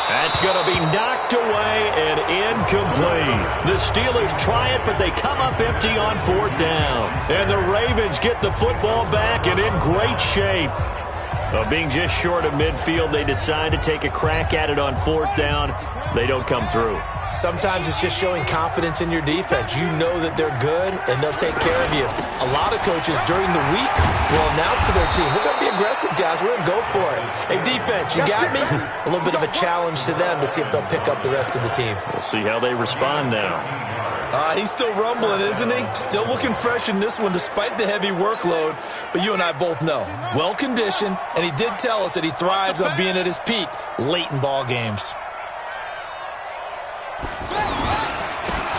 That's going to be knocked away and incomplete. The Steelers try it, but they come up empty on 4th down. And the Ravens get the football back and in great shape. Being just short of midfield, they decide to take a crack at it on 4th down. They don't come through. Sometimes it's just showing confidence in your defense. You know that they're good, and they'll take care of you. A lot of coaches during the week will announce to their team, we're going to be aggressive, guys. We're going to go for it. Hey, defense, you got me? A little bit of a challenge to them to see if they'll pick up the rest of the team. We'll see how they respond now. He's still rumbling, isn't he? Still looking fresh in this one despite the heavy workload. But you and I both know, well-conditioned, and he did tell us that he thrives on being at his peak late in ball games.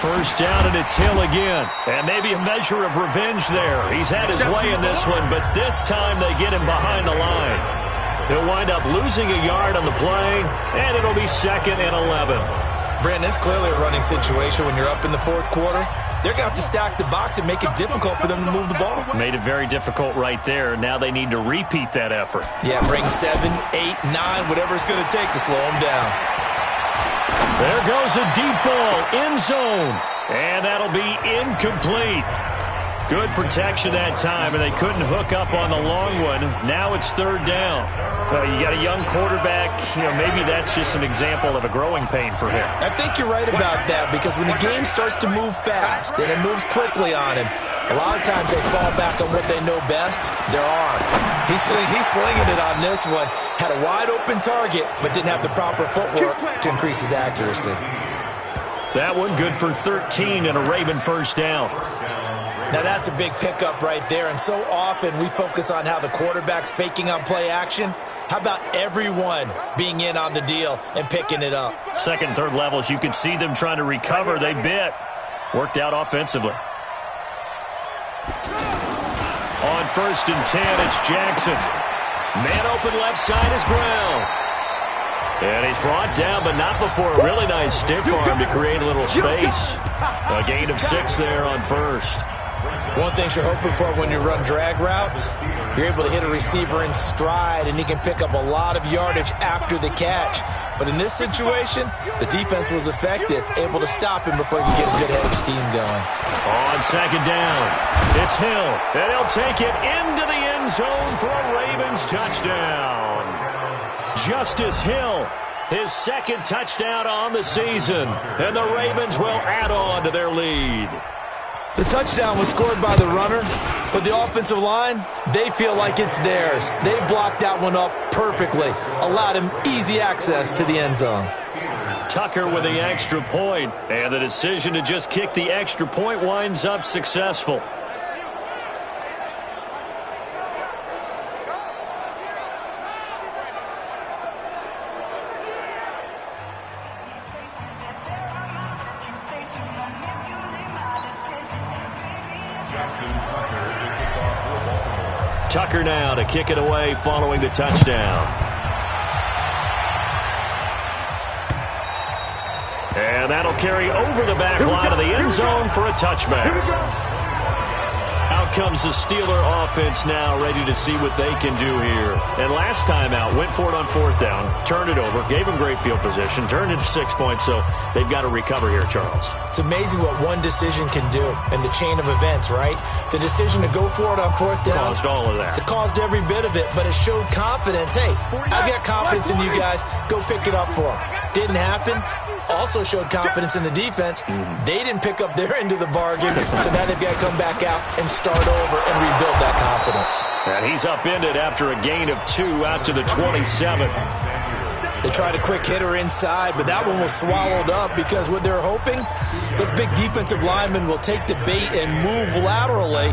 First down, and it's Hill again. And maybe a measure of revenge there. He's had his way in this one, but this time they get him behind the line. He'll wind up losing a yard on the play, and it'll be 2nd and 11. Brandon, it's clearly a running situation when you're up in the 4th quarter. They're going to have to stack the box and make it difficult for them to move the ball. Made it very difficult right there. Now they need to repeat that effort. Yeah, bring 7, 8, 9, whatever it's going to take to slow them down. There goes a deep ball, end zone, and that'll be incomplete. Good protection that time, and they couldn't hook up on the long one. Now it's 3rd down. You got a young quarterback. Maybe that's just an example of a growing pain for him. I think you're right about that, because when the game starts to move fast and it moves quickly on him, a lot of times they fall back on what they know best, their arm. He's slinging it on this one. Had a wide-open target, but didn't have the proper footwork to increase his accuracy. That one good for 13 and a Raven first down. Now that's a big pickup right there, and so often we focus on how the quarterback's faking on play action. How about everyone being in on the deal and picking it up? 2nd and 3rd levels, you can see them trying to recover. They bit. Worked out offensively. On 1st and 10, it's Jackson. Man open left side is Brown. And he's brought down, but not before a really nice stiff arm to create a little space. A gain of 6 there on 1st. One thing you're hoping for when you run drag routes, you're able to hit a receiver in stride, and he can pick up a lot of yardage after the catch. But in this situation, the defense was effective, able to stop him before he could get a good head of steam going. On 2nd down, it's Hill, and he'll take it into the end zone for a Ravens touchdown. Justice Hill, his 2nd touchdown on the season, and the Ravens will add on to their lead. The touchdown was scored by the runner, but the offensive line, they feel like it's theirs. They blocked that one up perfectly, allowed him easy access to the end zone. Tucker with the extra point, and the decision to just kick the extra point winds up successful. Tucker now to kick it away following the touchdown. And that'll carry over the back line of the end zone for a touchback. Out comes the Steeler offense now, ready to see what they can do here. And last time out, went for it on 4th down, turned it over, gave them great field position, turned it to 6 points, so they've got to recover here, Charles. It's amazing what one decision can do in the chain of events, right? The decision to go for it on 4th down. Caused all of that. It caused every bit of it, but it showed confidence. Hey, I've got confidence in you guys. Go pick it up for them. Didn't happen. Also showed confidence in the defense. They didn't pick up their end of the bargain, so now they've got to come back out and start over and rebuild that confidence. And he's upended after a gain of 2 out to the 27. They tried a quick hitter inside, but that one was swallowed up because what they're hoping, those big defensive linemen will take the bait and move laterally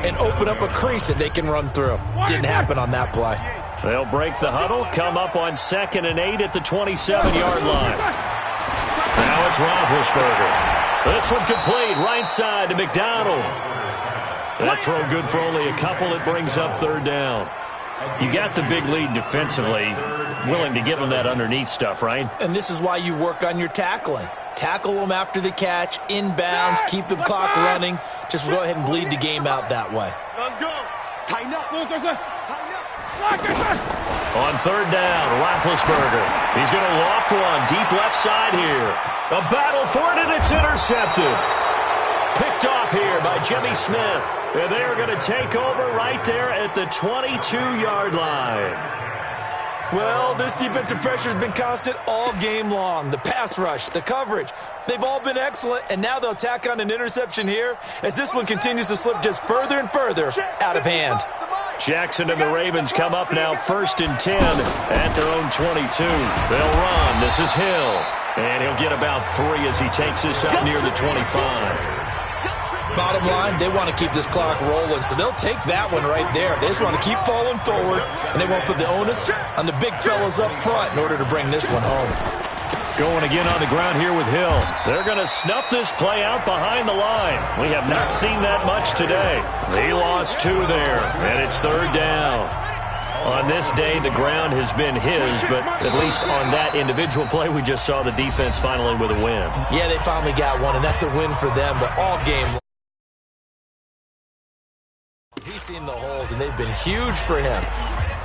and open up a crease that they can run through. Didn't happen on that play. They'll break the huddle, come up on 2nd and 8 at the 27-yard line. Now it's Roethlisberger. This one complete, right side to McDonald. That throw good for only a couple. It brings up 3rd down. You got the big lead defensively, willing to give them that underneath stuff, right? And this is why you work on your tackling. Tackle them after the catch, inbounds, keep the clock running. Just go ahead and bleed the game out that way. Let's go. Tighten up. On 3rd down, Roethlisberger. He's going to loft one deep left side here. A battle for it, and it's intercepted. Picked off here by Jimmy Smith. And they're going to take over right there at the 22-yard line. Well, this defensive pressure has been constant all game long. The pass rush, the coverage, they've all been excellent, and now they'll tack on an interception here as this one continues to slip just further and further out of hand. Jackson and the Ravens come up now 1st and 10 at their own 22. They'll run. This is Hill. And he'll get about 3 as he takes this up near the 25. Bottom line, they want to keep this clock rolling, so they'll take that one right there. They just want to keep falling forward, and they won't put the onus on the big fellas up front in order to bring this one home. Going again on the ground here with Hill. They're going to snuff this play out behind the line. We have not seen that much today. He lost 2 there, and it's 3rd down. On this day, the ground has been his, but at least on that individual play, we just saw the defense finally with a win. Yeah, they finally got one, and that's a win for them, but all game he's seen the holes, and they've been huge for him.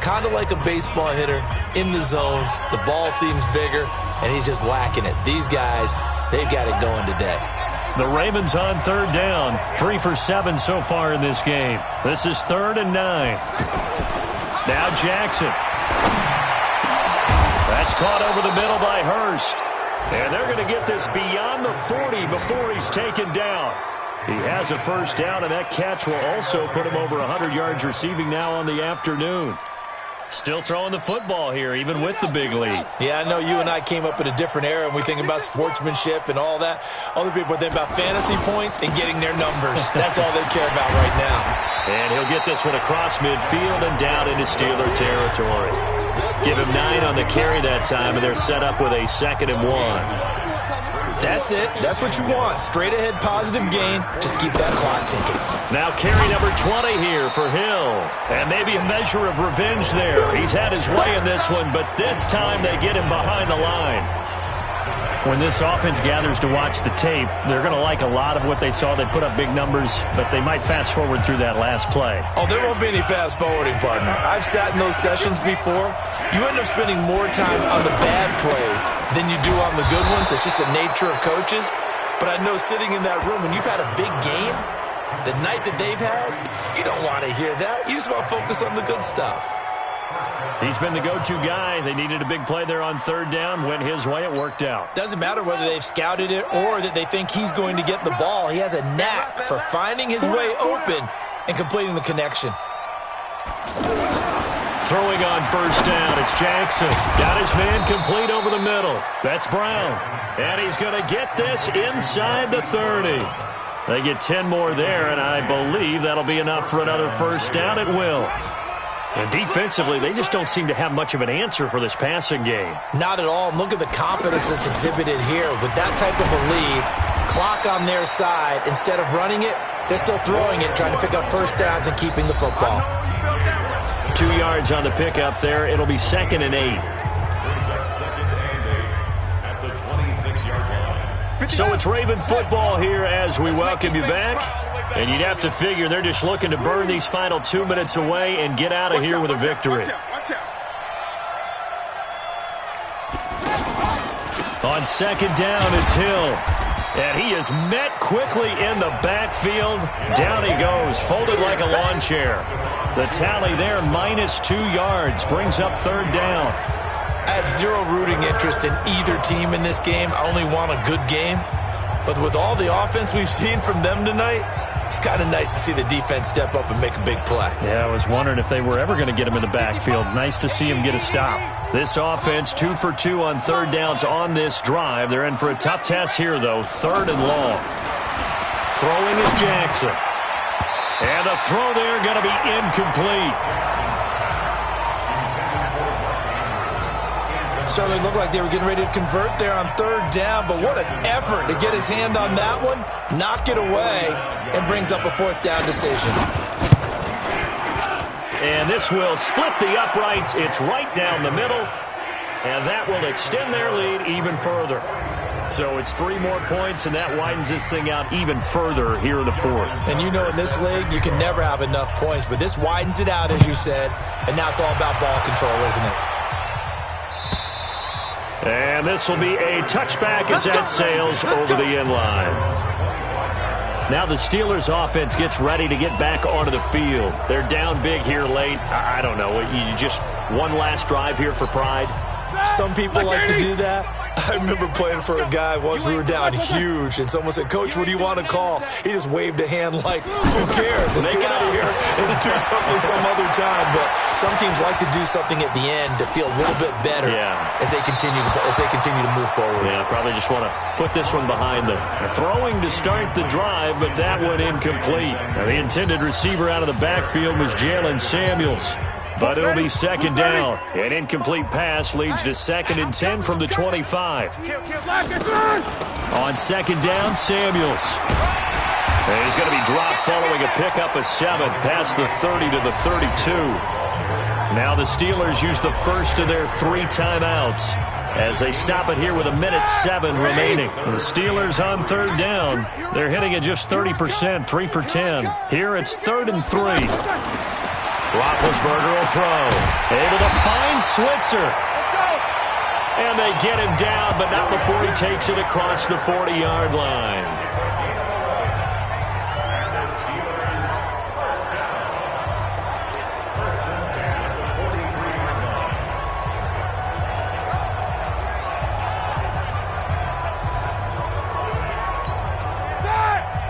Kind of like a baseball hitter in the zone. The ball seems bigger, and he's just whacking it. These guys, they've got it going today. The Ravens on 3rd down. 3 for 7 so far in this game. This is 3rd and 9. Now Jackson. That's caught over the middle by Hurst. And they're going to get this beyond the 40 before he's taken down. He has a 1st down, and that catch will also put him over 100 yards receiving now on the afternoon. Still throwing the football here, even with the big lead. Yeah, I know you and I came up in a different era, and we think about sportsmanship and all that. Other people think about fantasy points and getting their numbers. That's all they care about right now. And he'll get this one across midfield and down into Steeler territory. Give him 9 on the carry that time, and they're set up with a 2nd and 1. That's it. That's what you want. Straight ahead positive gain. Just keep that clock ticking. Now carry number 20 here for Hill. And maybe a measure of revenge there. He's had his way in this one, but this time they get him behind the line. When this offense gathers to watch the tape, they're going to like a lot of what they saw. They put up big numbers, but they might fast forward through that last play. Oh, there won't be any fast forwarding, partner. I've sat in those sessions before. You end up spending more time on the bad plays than you do on the good ones. It's just the nature of coaches. But I know sitting in that room, when you've had a big game, the night that they've had, you don't want to hear that. You just want to focus on the good stuff. He's been the go-to guy. They needed a big play there on 3rd down. Went his way. It worked out. Doesn't matter whether they've scouted it or that they think he's going to get the ball. He has a knack for finding his way open and completing the connection. Throwing on 1st down, it's Jackson. Got his man complete over the middle. That's Brown. And he's going to get this inside the 30. They get 10 more there, and I believe that'll be enough for another 1st down. It will. And defensively, they just don't seem to have much of an answer for this passing game. Not at all. And look at the confidence that's exhibited here. With that type of a lead, clock on their side, instead of running it, they're still throwing it, trying to pick up 1st downs and keeping the football. 2 yards on the pickup there. It'll be 2nd and 8. So it's Raven football here as we welcome you back. And you'd have to figure they're just looking to burn these final 2 minutes away and get out of here with a victory. On 2nd down, it's Hill. And he is met quickly in the backfield. Down he goes, folded like a lawn chair. The tally there, -2 yards, brings up 3rd down. I have zero rooting interest in either team in this game. I only want a good game. But with all the offense we've seen from them tonight, it's kind of nice to see the defense step up and make a big play. Yeah, I was wondering if they were ever going to get him in the backfield. Nice to see him get a stop. This offense 2 for 2 on 3rd downs on this drive. They're in for a tough test here, though. 3rd and long. Throwing is Jackson. And the throw there going to be incomplete. Certainly looked like they were getting ready to convert there on 3rd down, but what an effort to get his hand on that one, knock it away, and brings up a 4th down decision. And this will split the uprights. It's right down the middle, and that will extend their lead even further. So it's 3 more points, and that widens this thing out even further here in the 4th. And you know in this league, you can never have enough points, but this widens it out, as you said, and now it's all about ball control, isn't it? And this will be a touchback as that sails over the end line. Now the Steelers offense gets ready to get back onto the field. They're down big here late. I don't know. You just one last drive here for Pride? Some people like to do that. I remember playing for a guy once. We were down huge, and someone said, "Coach, what do you want to call?" He just waved a hand like, who cares? Let's get out of here and do something some other time. But some teams like to do something at the end to feel a little bit better as they continue to move forward. Yeah, probably just want to put this one behind them. Throwing to start the drive, but that one incomplete. Now, the intended receiver out of the backfield was Jalen Samuels. But it'll be second down. An incomplete pass leads to 2nd and 10 from the 25. On second down, Samuels. And he's going to be dropped following a pickup of 7 past the 30 to the 32. Now the Steelers use the first of their 3 timeouts as they stop it here with 1:07 remaining. The Steelers on third down. They're hitting at just 30%, 3 for 10. Here it's 3rd and 3. Roethlisberger will throw. Able to find Switzer. And they get him down, but not before he takes it across the 40-yard line.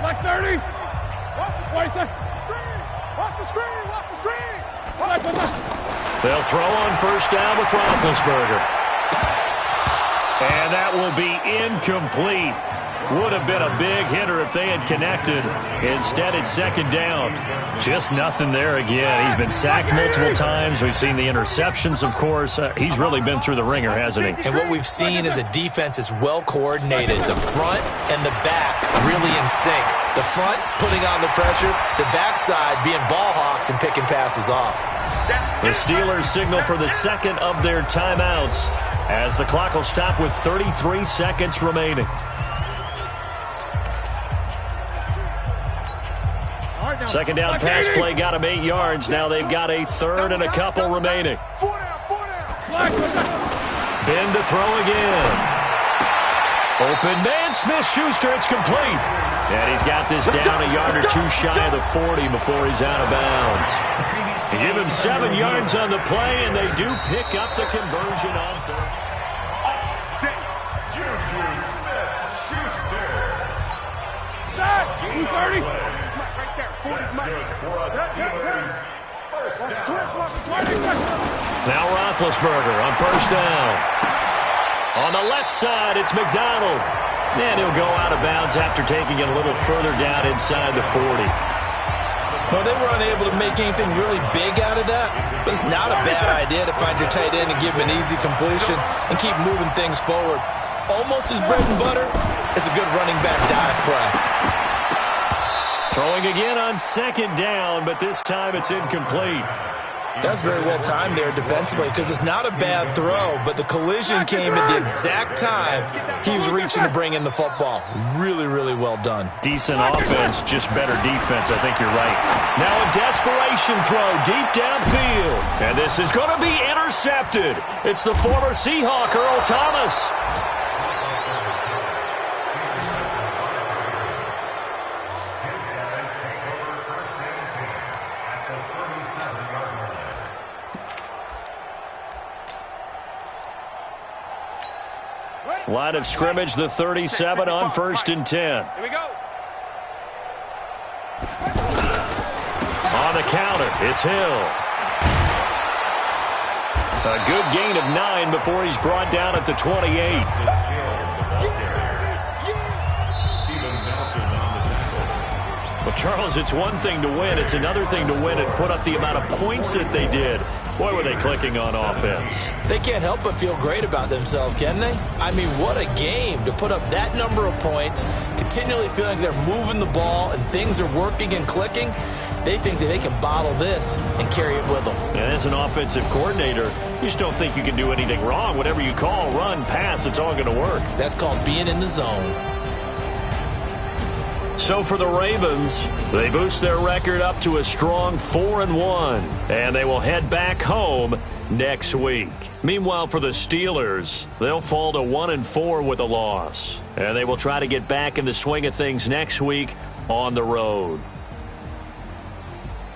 Like 30. Watch the screen. Watch the screen. They'll throw on first down with Roethlisberger. And that will be incomplete. Would have been a big hitter if they had connected. Instead, it's second down. Just nothing there again. He's been sacked multiple times. We've seen the interceptions, of course. He's really been through the ringer, hasn't he? And what we've seen is a defense that's well coordinated. The front and the back really in sync. The front putting on the pressure. The backside being ball hawks and picking passes off. The Steelers signal for the second of their timeouts as the clock will stop with 33 seconds remaining. Second down pass play got him 8 yards. Now they've got a 3rd and a couple remaining. Ben to throw again. Open man, Smith-Schuster, it's complete. And he's got this down a yard or 2 shy of the 40 before he's out of bounds. They give him 7 yards on the play, and they do pick up the conversion on 3rd. Now Roethlisberger on first down. On the left side, it's McDonald. And he'll go out of bounds after taking it a little further down inside the 40. Well, they were unable to make anything really big out of that, but it's not a bad idea to find your tight end and give him an easy completion and keep moving things forward. Almost his bread and butter is a good running back dive play. Throwing again on second down, but this time it's incomplete. That's very well timed there defensively because it's not a bad throw, but the collision came at the exact time he was reaching to bring in the football. Really, really well done. Decent offense, just better defense. I think you're right. Now a desperation throw deep downfield. And this is going to be intercepted. It's the former Seahawk, Earl Thomas. Line of scrimmage, the 37 on 1st and 10. Here we go. On the counter, it's Hill. A good gain of 9 before he's brought down at the 28. Well, Charles, it's one thing to win. It's another thing to win and put up the amount of points that they did. Boy, were they clicking on offense. They can't help but feel great about themselves, can they? I mean, what a game to put up that number of points, continually feeling they're moving the ball and things are working and clicking. They think that they can bottle this and carry it with them. And as an offensive coordinator, you just don't think you can do anything wrong. Whatever you call, run, pass, it's all going to work. That's called being in the zone. So for the Ravens, they boost their record up to a strong 4-1, and they will head back home next week. Meanwhile, for the Steelers, they'll fall to 1-4 with a loss, and they will try to get back in the swing of things next week on the road.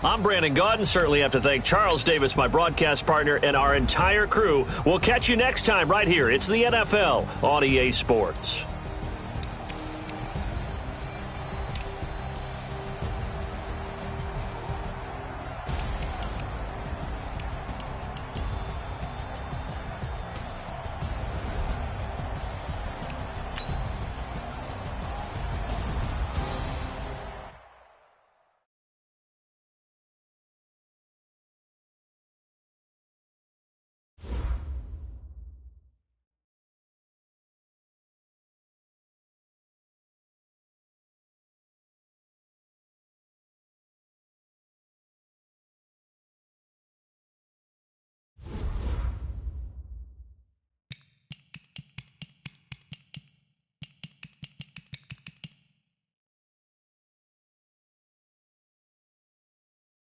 I'm Brandon Gaudin. Certainly have to thank Charles Davis, my broadcast partner, and our entire crew. We'll catch you next time right here. It's the NFL on EA Sports.